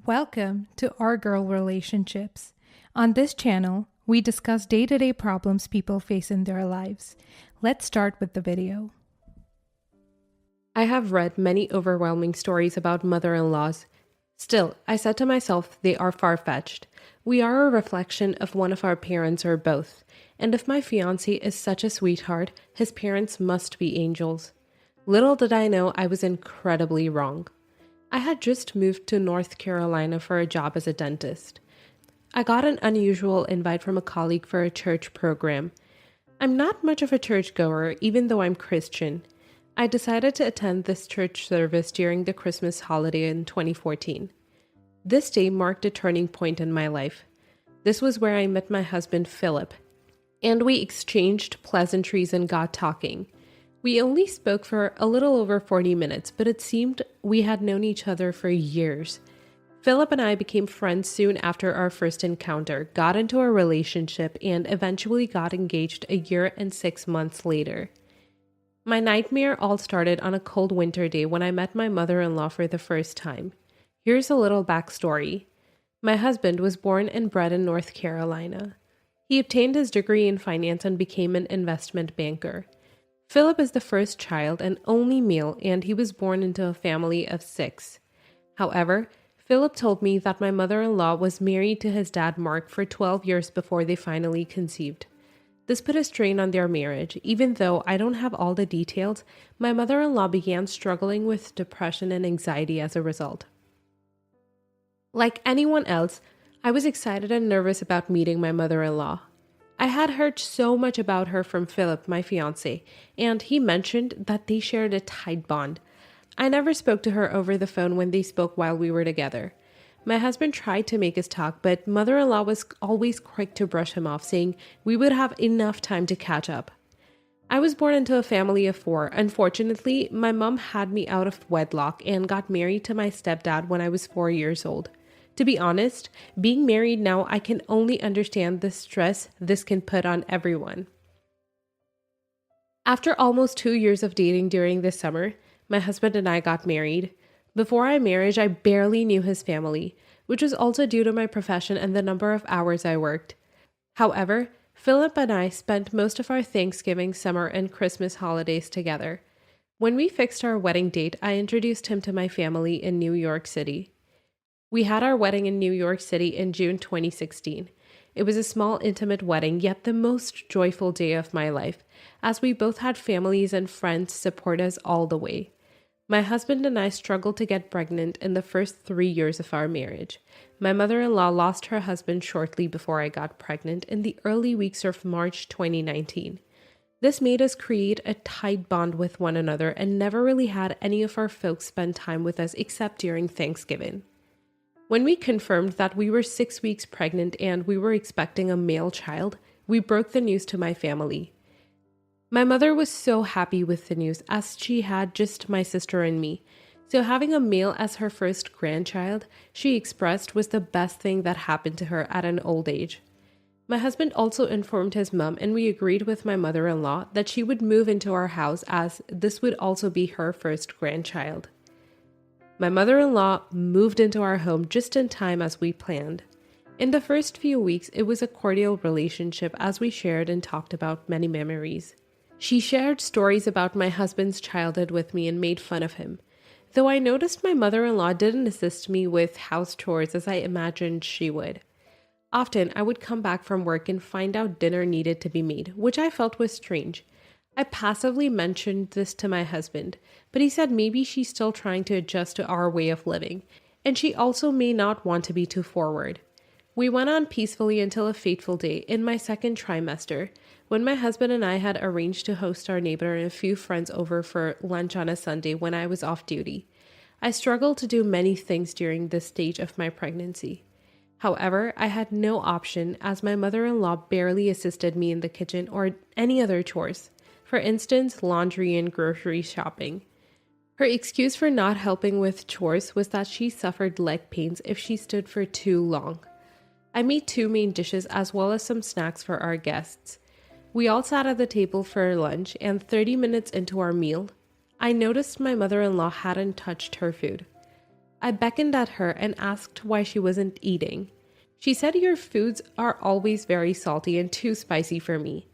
Welcome to Our Girl Relationships. On this channel, we discuss day-to-day problems people face in their lives. Let's start with the video. I have read many overwhelming stories about mother-in-laws. Still, I said to myself they are far-fetched. We are a reflection of one of our parents or both. And if my fiance is such a sweetheart, his parents must be angels. Little did I know I was incredibly wrong. I had just moved to North Carolina for a job as a dentist. I got an unusual invite from a colleague for a church program. I'm not much of a churchgoer, even though I'm Christian. I decided to attend this church service during the Christmas holiday in 2014. This day marked a turning point in my life. This was where I met my husband, Philip, and we exchanged pleasantries and got talking. We only spoke for a little over 40 minutes, but it seemed we had known each other for years. Philip and I became friends soon after our first encounter, got into a relationship, and eventually got engaged a year and 6 months later. My nightmare all started on a cold winter day when I met my mother-in-law for the first time. Here's a little backstory. My husband was born and bred in North Carolina. He obtained his degree in finance and became an investment banker. Philip is the first child and only male, and he was born into a family of 6. However, Philip told me that my mother-in-law was married to his dad, Mark, for 12 years before they finally conceived. This put a strain on their marriage. Even though I don't have all the details, my mother-in-law began struggling with depression and anxiety as a result. Like anyone else, I was excited and nervous about meeting my mother-in-law. I had heard so much about her from Philip, my fiance, and he mentioned that they shared a tight bond. I never spoke to her over the phone when they spoke while we were together. My husband tried to make us talk, but mother-in-law was always quick to brush him off, saying we would have enough time to catch up. I was born into a family of 4. Unfortunately, my mom had me out of wedlock and got married to my stepdad when I was 4 years old. To be honest, being married now, I can only understand the stress this can put on everyone. After almost 2 years of dating during this summer, my husband and I got married. Before our marriage, I barely knew his family, which was also due to my profession and the number of hours I worked. However, Philip and I spent most of our Thanksgiving, summer, and Christmas holidays together. When we fixed our wedding date, I introduced him to my family in New York City. We had our wedding in New York City in June 2016. It was a small, intimate wedding, yet the most joyful day of my life, as we both had families and friends support us all the way. My husband and I struggled to get pregnant in the first 3 years of our marriage. My mother-in-law lost her husband shortly before I got pregnant in the early weeks of March 2019. This made us create a tight bond with one another and never really had any of our folks spend time with us except during Thanksgiving. When we confirmed that we were 6 weeks pregnant and we were expecting a male child, we broke the news to my family. My mother was so happy with the news, as she had just my sister and me. So having a male as her first grandchild, she expressed, was the best thing that happened to her at an old age. My husband also informed his mom, and we agreed with my mother-in-law that she would move into our house, as this would also be her first grandchild. My mother-in-law moved into our home just in time as we planned. In the first few weeks, it was a cordial relationship as we shared and talked about many memories. She shared stories about my husband's childhood with me and made fun of him. Though I noticed my mother-in-law didn't assist me with house chores as I imagined she would. Often, I would come back from work and find out dinner needed to be made, which I felt was strange. I passively mentioned this to my husband, but he said maybe she's still trying to adjust to our way of living, and she also may not want to be too forward. We went on peacefully until a fateful day in my second trimester, when my husband and I had arranged to host our neighbor and a few friends over for lunch on a Sunday when I was off duty. I struggled to do many things during this stage of my pregnancy. However, I had no option as my mother-in-law barely assisted me in the kitchen or any other chores. For instance, laundry and grocery shopping. Her excuse for not helping with chores was that she suffered leg pains if she stood for too long. I made 2 main dishes as well as some snacks for our guests. We all sat at the table for lunch, and 30 minutes into our meal, I noticed my mother-in-law hadn't touched her food. I beckoned at her and asked why she wasn't eating. She said, "Your foods are always very salty and too spicy for me."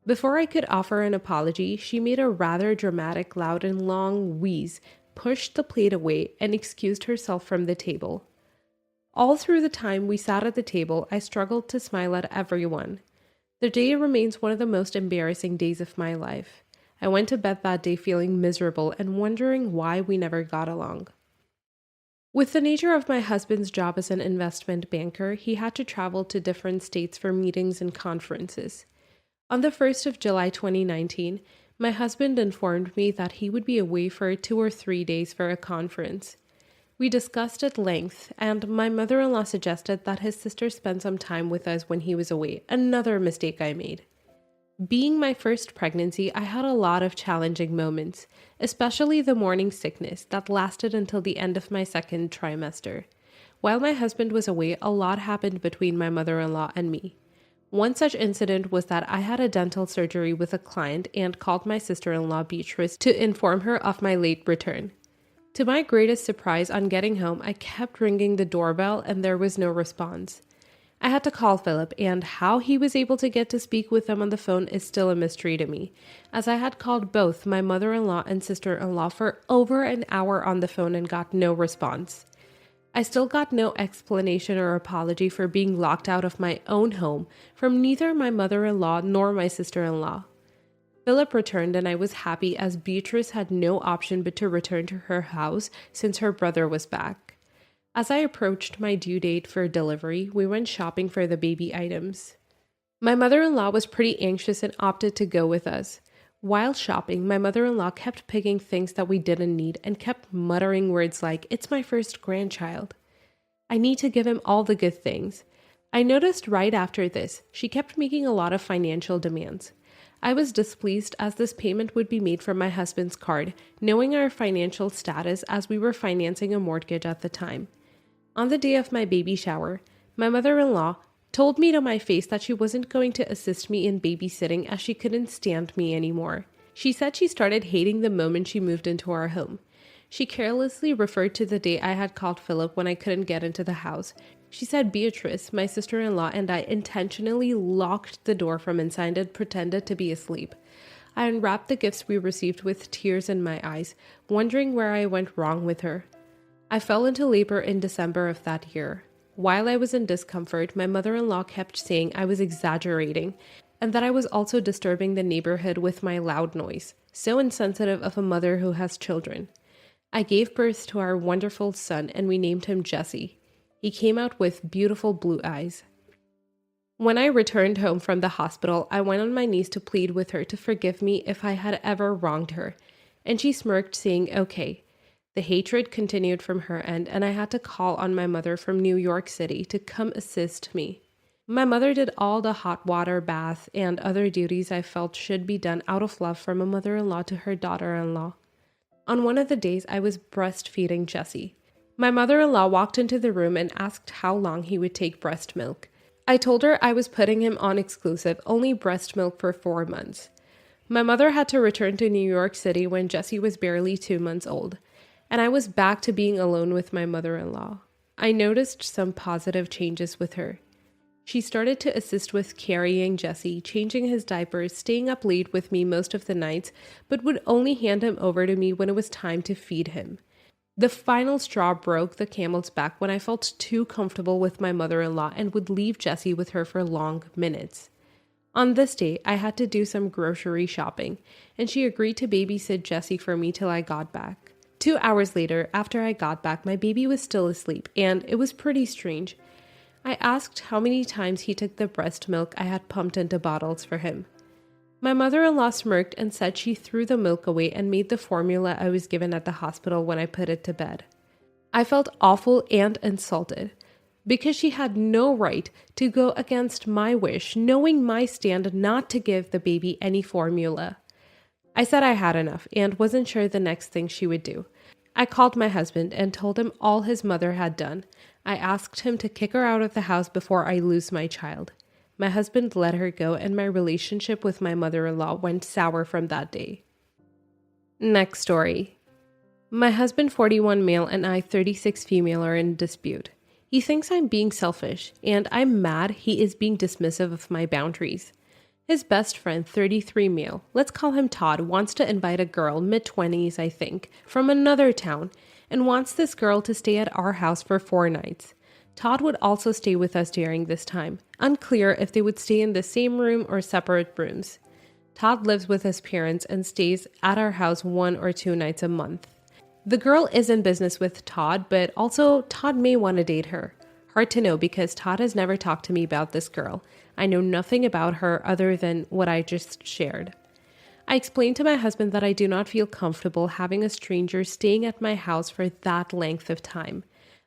Before I could offer an apology, she made a rather dramatic, loud, and long wheeze, pushed the plate away, and excused herself from the table. All through the time we sat at the table, I struggled to smile at everyone. The day remains one of the most embarrassing days of my life. I went to bed that day feeling miserable and wondering why we never got along. With the nature of my husband's job as an investment banker, he had to travel to different states for meetings and conferences. On the 1st of July 2019, my husband informed me that he would be away for 2 or 3 days for a conference. We discussed at length, and my mother-in-law suggested that his sister spend some time with us when he was away, another mistake I made. Being my first pregnancy, I had a lot of challenging moments, especially the morning sickness that lasted until the end of my second trimester. While my husband was away, a lot happened between my mother-in-law and me. One such incident was that I had a dental surgery with a client and called my sister-in-law Beatrice to inform her of my late return. To my greatest surprise, on getting home, I kept ringing the doorbell and there was no response. I had to call Philip, and how he was able to get to speak with them on the phone is still a mystery to me, as I had called both my mother-in-law and sister-in-law for over an hour on the phone and got no response. I still got no explanation or apology for being locked out of my own home from neither my mother-in-law nor my sister-in-law. Philip returned and I was happy, as Beatrice had no option but to return to her house since her brother was back. As I approached my due date for delivery, we went shopping for the baby items. My mother-in-law was pretty anxious and opted to go with us. While shopping, my mother-in-law kept picking things that we didn't need and kept muttering words like, "It's my first grandchild. I need to give him all the good things." I noticed right after this, she kept making a lot of financial demands. I was displeased, as this payment would be made from my husband's card, knowing our financial status as we were financing a mortgage at the time. On the day of my baby shower, my mother-in-law told me to my face that she wasn't going to assist me in babysitting as she couldn't stand me anymore. She said she started hating the moment she moved into our home. She carelessly referred to the day I had called Philip when I couldn't get into the house. She said Beatrice, my sister-in-law, and I intentionally locked the door from inside and pretended to be asleep. I unwrapped the gifts we received with tears in my eyes, wondering where I went wrong with her. I fell into labor in December of that year. While I was in discomfort, my mother-in-law kept saying I was exaggerating and that I was also disturbing the neighborhood with my loud noise, so insensitive of a mother who has children. I gave birth to our wonderful son and we named him Jesse. He came out with beautiful blue eyes. When I returned home from the hospital, I went on my knees to plead with her to forgive me if I had ever wronged her, and she smirked, saying, "Okay." The hatred continued from her end, and I had to call on my mother from New York City to come assist me. My mother did all the hot water bath and other duties I felt should be done out of love from a mother-in-law to her daughter-in-law. On one of the days, I was breastfeeding Jesse. My mother-in-law walked into the room and asked how long he would take breast milk. I told her I was putting him on exclusive, only breast milk for 4 months. My mother had to return to New York City when Jesse was barely 2 months old, and I was back to being alone with my mother-in-law. I noticed some positive changes with her. She started to assist with carrying Jesse, changing his diapers, staying up late with me most of the nights, but would only hand him over to me when it was time to feed him. The final straw broke the camel's back when I felt too comfortable with my mother-in-law and would leave Jesse with her for long minutes. On this day, I had to do some grocery shopping, and she agreed to babysit Jesse for me till I got back. 2 hours later, after I got back, my baby was still asleep, and it was pretty strange. I asked how many times he took the breast milk I had pumped into bottles for him. My mother-in-law smirked and said she threw the milk away and made the formula I was given at the hospital when I put it to bed. I felt awful and insulted, because she had no right to go against my wish, knowing my stand not to give the baby any formula. I said I had enough and wasn't sure the next thing she would do. I called my husband and told him all his mother had done. I asked him to kick her out of the house before I lose my child. My husband let her go, and my relationship with my mother-in-law went sour from that day. Next story. My husband, 41 male, and I, 36 female, are in dispute. He thinks I'm being selfish, and I'm mad he is being dismissive of my boundaries. His best friend, 33 male, let's call him Todd, wants to invite a girl, mid-20s I think, from another town, and wants this girl to stay at our house for 4 nights. Todd would also stay with us during this time. Unclear if they would stay in the same room or separate rooms. Todd lives with his parents and stays at our house 1 or 2 nights a month. The girl is in business with Todd, but also Todd may want to date her. Hard to know because Todd has never talked to me about this girl. I know nothing about her other than what I just shared. I explained to my husband that I do not feel comfortable having a stranger staying at my house for that length of time.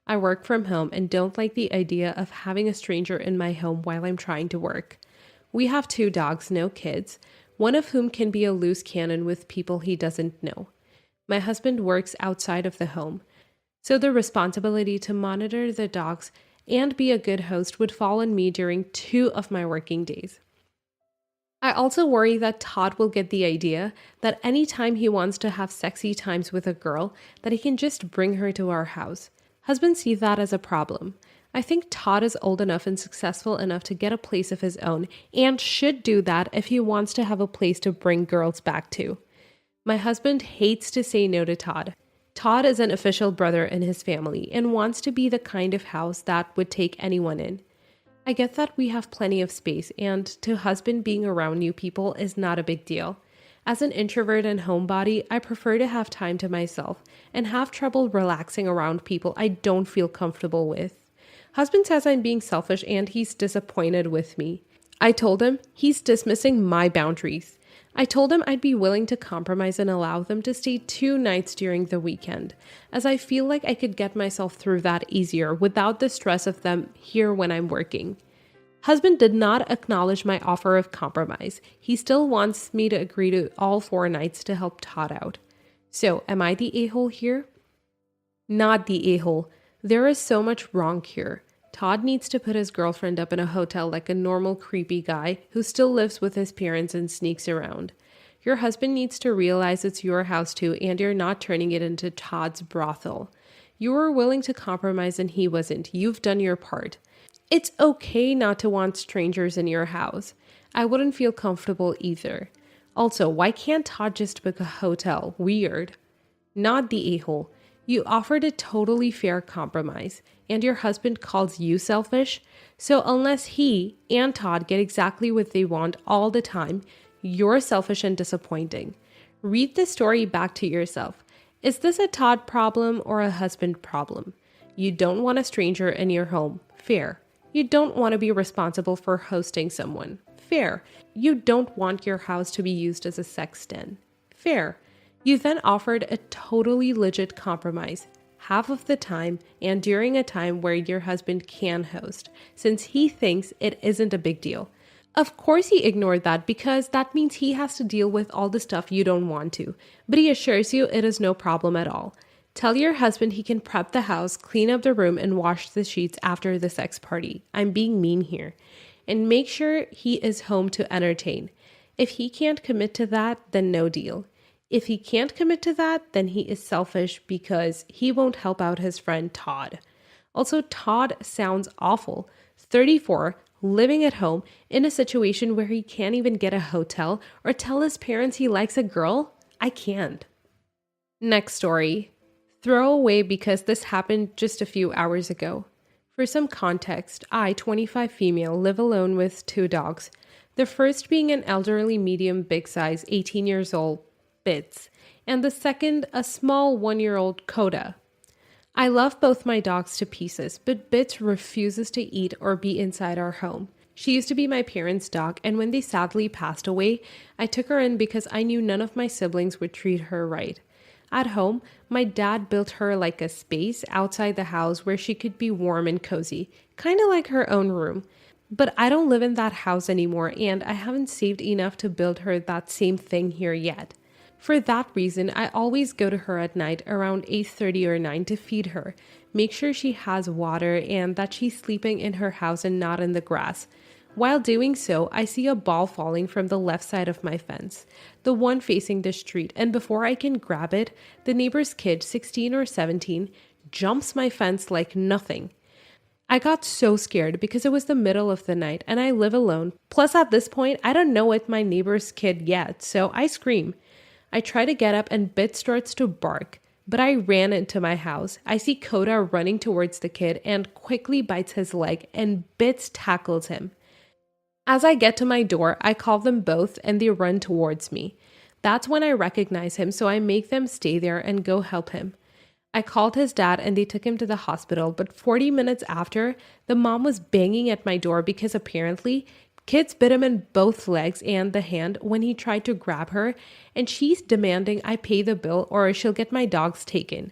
I work from home and don't like the idea of having a stranger in my home while I'm trying to work. We have 2 dogs, no kids, one of whom can be a loose cannon with people he doesn't know. My husband works outside of the home, so the responsibility to monitor the dogs and be a good host would fall on me during 2 of my working days. I also worry that Todd will get the idea that anytime he wants to have sexy times with a girl, that he can just bring her to our house. Husbands see that as a problem. I think Todd is old enough and successful enough to get a place of his own and should do that if he wants to have a place to bring girls back to. My husband hates to say no to Todd. Todd is an official brother in his family and wants to be the kind of house that would take anyone in. I get that we have plenty of space, and to husband being around new people is not a big deal. As an introvert and homebody, I prefer to have time to myself and have trouble relaxing around people I don't feel comfortable with. Husband says I'm being selfish and he's disappointed with me. I told him he's dismissing my boundaries. I told him I'd be willing to compromise and allow them to stay 2 nights during the weekend, as I feel like I could get myself through that easier without the stress of them here when I'm working. Husband did not acknowledge my offer of compromise. He still wants me to agree to all 4 nights to help Todd out. So, am I the a-hole here? Not the a-hole. There is so much wrong here. Todd needs to put his girlfriend up in a hotel like a normal creepy guy who still lives with his parents and sneaks around. Your husband needs to realize it's your house too, and you're not turning it into Todd's brothel. You were willing to compromise and he wasn't. You've done your part. It's okay not to want strangers in your house. I wouldn't feel comfortable either. Also, why can't Todd just book a hotel? Weird. Not the a-hole. You offered a totally fair compromise, and your husband calls you selfish? So unless he and Todd get exactly what they want all the time, you're selfish and disappointing. Read the story back to yourself. Is this a Todd problem or a husband problem? You don't want a stranger in your home. Fair. You don't want to be responsible for hosting someone. Fair. You don't want your house to be used as a sex den. Fair. You then offered a totally legit compromise, half of the time and during a time where your husband can host, since he thinks it isn't a big deal. Of course he ignored that because that means he has to deal with all the stuff you don't want to, but he assures you it is no problem at all. Tell your husband he can prep the house, clean up the room, and wash the sheets after the sex party. I'm being mean here. And make sure he is home to entertain. If he can't commit to that, then no deal. If he can't commit to that, then he is selfish because he won't help out his friend Todd. Also, Todd sounds awful. 34, living at home in a situation where he can't even get a hotel or tell his parents he likes a girl? I can't. Next story. Throw away because this happened just a few hours ago. For some context, I, 25 female, live alone with 2 dogs. The first being an elderly medium big size, 18 years old, Bits, and the second a small 1-year-old Coda. I love both my dogs to pieces, but Bits refuses to eat or be inside our home. She used to be my parents' dog, and when they sadly passed away, I took her in because I knew none of my siblings would treat her right. At home, my dad built her like a space outside the house where she could be warm and cozy, kind of like her own room. But I don't live in that house anymore, and I haven't saved enough to build her that same thing here yet. For that reason, I always go to her at night around 8:30 or 9 to feed her, make sure she has water and that she's sleeping in her house and not in the grass. While doing so, I see a ball falling from the left side of my fence, the one facing the street, and before I can grab it, the neighbor's kid, 16 or 17, jumps my fence like nothing. I got so scared because it was the middle of the night and I live alone. Plus, at this point, I don't know it's my neighbor's kid yet, so I scream. I try to get up and Bit starts to bark, but I ran into my house. I see Coda running towards the kid and quickly bites his leg, and Bits tackles him. As I get to my door, I call them both and they run towards me. That's when I recognize him, so I make them stay there and go help him. I called his dad and they took him to the hospital, but 40 minutes after, the mom was banging at my door because apparently kids bit him in both legs and the hand when he tried to grab her, and she's demanding I pay the bill or she'll get my dogs taken.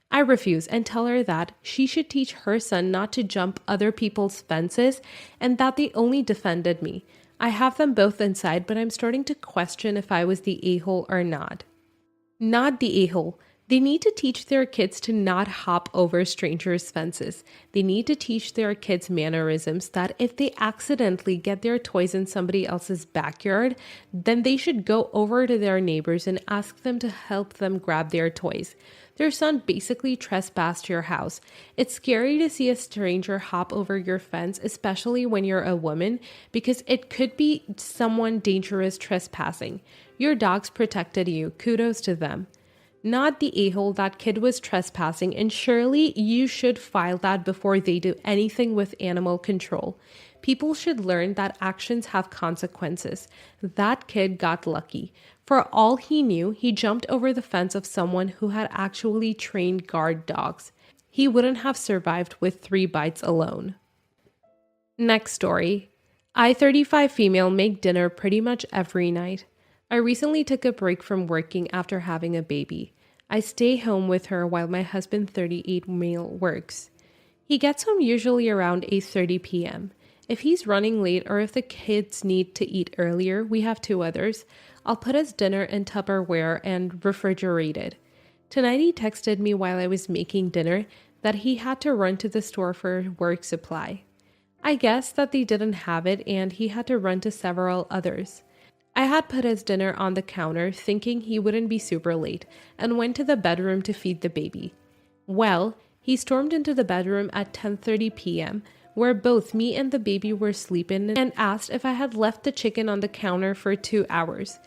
I refuse and tell her that she should teach her son not to jump other people's fences and that they only defended me. I have them both inside, but I'm starting to question if I was the a-hole or not. Not the a-hole. They need to teach their kids to not hop over strangers' fences. They need to teach their kids mannerisms that if they accidentally get their toys in somebody else's backyard, then they should go over to their neighbors and ask them to help them grab their toys. Their son basically trespassed your house. It's scary to see a stranger hop over your fence, especially when you're a woman, because it could be someone dangerous trespassing. Your dogs protected you. Kudos to them. Not the a-hole, that kid was trespassing, and surely you should file that before they do anything with animal control. People should learn that actions have consequences. That kid got lucky. For all he knew, he jumped over the fence of someone who had actually trained guard dogs. He wouldn't have survived with 3 bites alone. Next story. I, 35 female, make dinner pretty much every night. I recently took a break from working after having a baby. I stay home with her while my husband, 38 male, works. He gets home usually around 8:30 p.m. If he's running late or if the kids need to eat earlier, we have 2 others, I'll put his dinner in Tupperware and refrigerate it. Tonight he texted me while I was making dinner that he had to run to the store for work supply. I guess that they didn't have it and he had to run to several others. I had put his dinner on the counter thinking he wouldn't be super late and went to the bedroom to feed the baby. Well, he stormed into the bedroom at 10:30 p.m. where both me and the baby were sleeping and asked if I had left the chicken on the counter for 2 hours.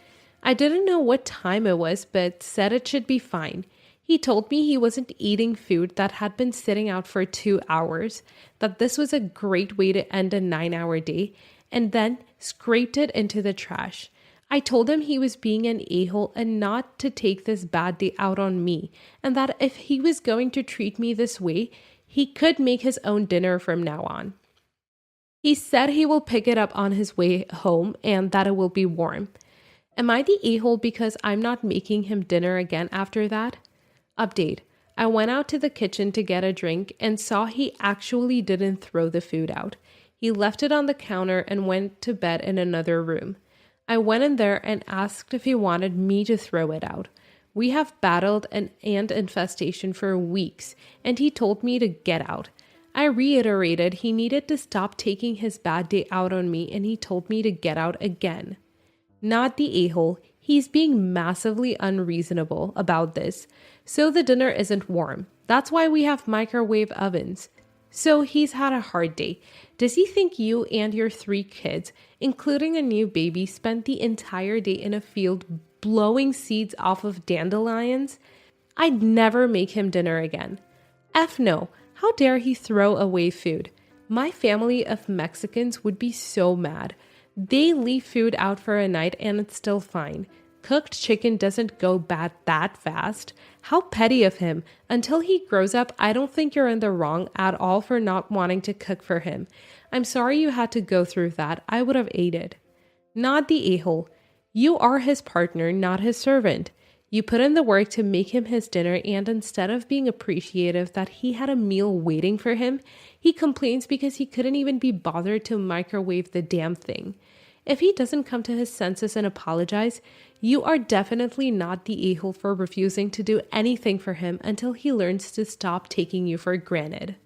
I didn't know what time it was, but said it should be fine. He told me he wasn't eating food that had been sitting out for 2 hours, that this was a great way to end a 9-hour day, and then scraped it into the trash. I told him he was being an a-hole and not to take this bad day out on me, and that if he was going to treat me this way, he could make his own dinner from now on. He said he will pick it up on his way home and that it will be warm. Am I the a-hole because I'm not making him dinner again after that? Update. I went out to the kitchen to get a drink and saw he actually didn't throw the food out. He left it on the counter and went to bed in another room. I went in there and asked if he wanted me to throw it out. We have battled an ant infestation for weeks, and he told me to get out. I reiterated he needed to stop taking his bad day out on me, and he told me to get out again. Not the a-hole, he's being massively unreasonable about this. So the dinner isn't warm. That's why we have microwave ovens. So he's had a hard day. Does he think you and your 3 kids, including a new baby, spent the entire day in a field blowing seeds off of dandelions? I'd never make him dinner again. F no. How dare he throw away food? My family of Mexicans would be so mad. They leave food out for a night and it's still fine. Cooked chicken doesn't go bad that fast. How petty of him. Until he grows up, I don't think you're in the wrong at all for not wanting to cook for him. I'm sorry you had to go through that. I would have aided. Not the a-hole. You are his partner, not his servant. You put in the work to make him his dinner, and instead of being appreciative that he had a meal waiting for him, he complains because he couldn't even be bothered to microwave the damn thing. If he doesn't come to his senses and apologize, you are definitely not the a-hole for refusing to do anything for him until he learns to stop taking you for granted.